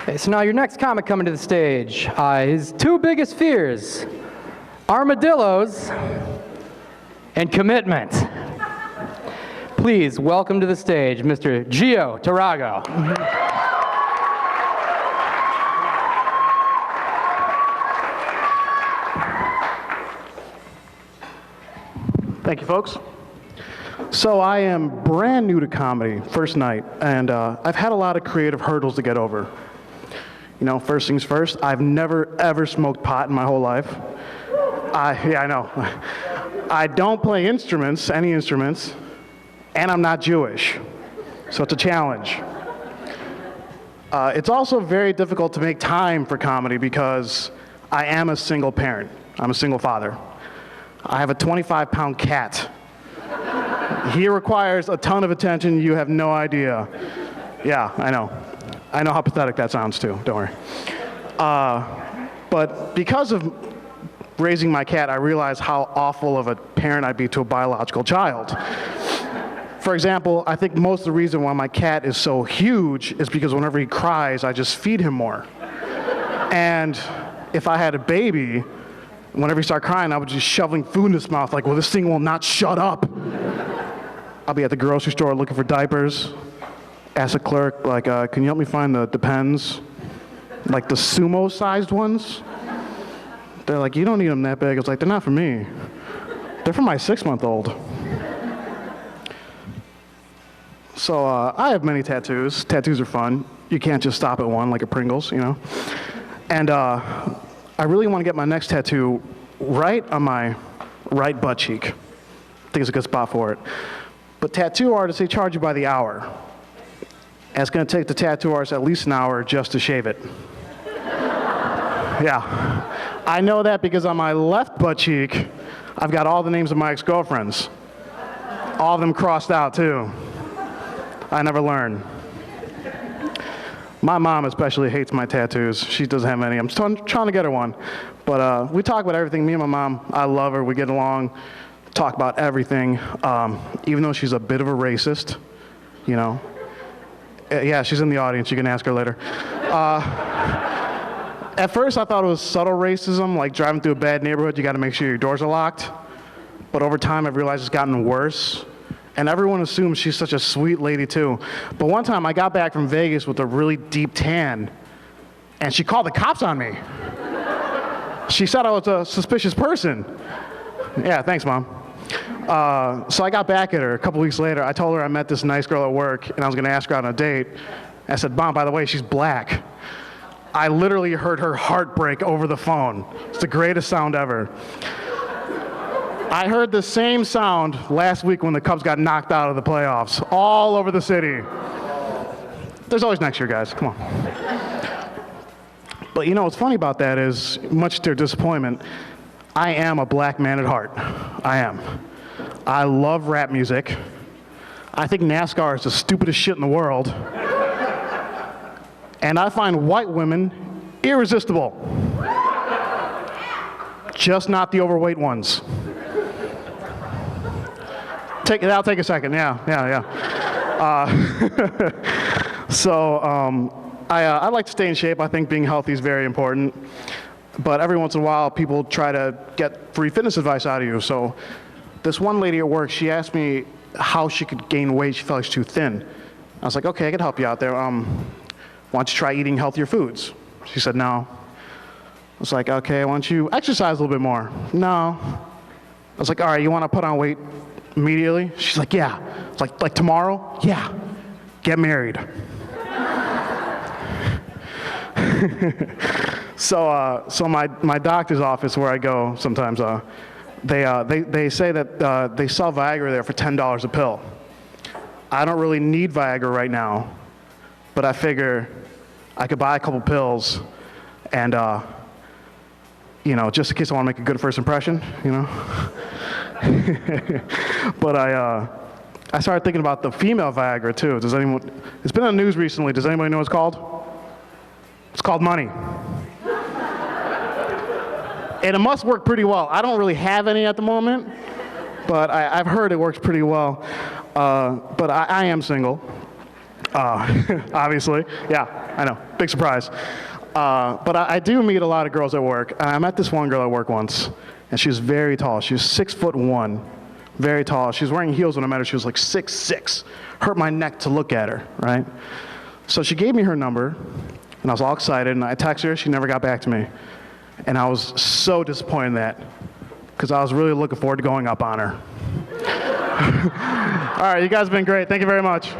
Okay, so now your next comic coming to the stage. His two biggest fears, armadillos and commitment. Please welcome to the stage Mr. Gio Tarrago. Thank you, folks. So I am brand new to comedy, first night, and I've had a lot of creative hurdles to get over. You know, first things first, I've never ever smoked pot in my whole life. I know. I don't play instruments, any instruments, and I'm not Jewish, so it's a challenge. It's also very difficult to make time for comedy because I am a single parent. I'm a single father. I have a 25-pound cat. He requires a ton of attention. You have no idea. Yeah, I know. I know how pathetic that sounds too, don't worry. But because of raising my cat, I realized how awful of a parent I'd be to a biological child. For example, I think most of the reason why my cat is so huge is because whenever he cries, I just feed him more. And if I had a baby, whenever he started crying, I would just shoveling food in his mouth like, well, this thing will not shut up. I'll be at the grocery store looking for diapers. Ask a clerk, like, can you help me find the Depends? Like the sumo-sized ones? They're like, you don't need them that big. I was like, they're not for me. They're for my 6-month-old. So I have many tattoos. Tattoos are fun. You can't just stop at one like a Pringles, you know? And I really want to get my next tattoo right on my right butt cheek. I think it's a good spot for it. But tattoo artists, they charge you by the hour. And it's going to take the tattoo artist at least an hour just to shave it. Yeah. I know that because on my left butt cheek, I've got all the names of my ex-girlfriends. All of them crossed out, too. I never learn. My mom especially hates my tattoos. She doesn't have any. I'm trying to get her one. But we talk about everything. Me and my mom, I love her. We get along, talk about everything. Even though she's a bit of a racist, you know. Yeah, she's in the audience. You can ask her later. At first, I thought it was subtle racism, like driving through a bad neighborhood, you got to make sure your doors are locked. But over time, I've realized it's gotten worse. And everyone assumes she's such a sweet lady, too. But one time, I got back from Vegas with a really deep tan, and she called the cops on me. She said I was a suspicious person. Yeah, thanks, Mom. So I got back at her a couple weeks later. I told her I met this nice girl at work, and I was going to ask her out on a date. I said, Mom, by the way, she's black. I literally heard her heart break over the phone. It's the greatest sound ever. I heard the same sound last week when the Cubs got knocked out of the playoffs, all over the city. There's always next year, guys. Come on. But you know what's funny about that is, much to their disappointment, I am a black man at heart. I am. I love rap music. I think NASCAR is the stupidest shit in the world. And I find white women irresistible. Just not the overweight ones. That'll take a second, yeah. I like to stay in shape. I think being healthy is very important. But every once in a while, people try to get free fitness advice out of you. So this one lady at work, she asked me how she could gain weight. She felt like she was too thin. I was like, okay, I could help you out there. Why don't you try eating healthier foods? She said, no. I was like, okay, why don't you exercise a little bit more? No. I was like, all right, you want to put on weight immediately? She's like, yeah. It's like tomorrow? Yeah. Get married. So my doctor's office where I go sometimes, they say that they sell Viagra there for $10 a pill. I don't really need Viagra right now, but I figure I could buy a couple pills and, you know, just in case I want to make a good first impression, you know. But I started thinking about the female Viagra too. It's been on the news recently. Does anybody know what it's called? It's called money. And it must work pretty well. I don't really have any at the moment, but I've heard it works pretty well. But I am single. Obviously. Yeah, I know. Big surprise. But I do meet a lot of girls at work. I met this one girl at work once, and she was very tall. She was 6'1", very tall. She was wearing heels when I met her. She was like 6'6". Hurt my neck to look at her, right? So she gave me her number, and I was all excited, and I texted her. She never got back to me. And I was so disappointed in that, because I was really looking forward to going up on her. All right, you guys have been great. Thank you very much.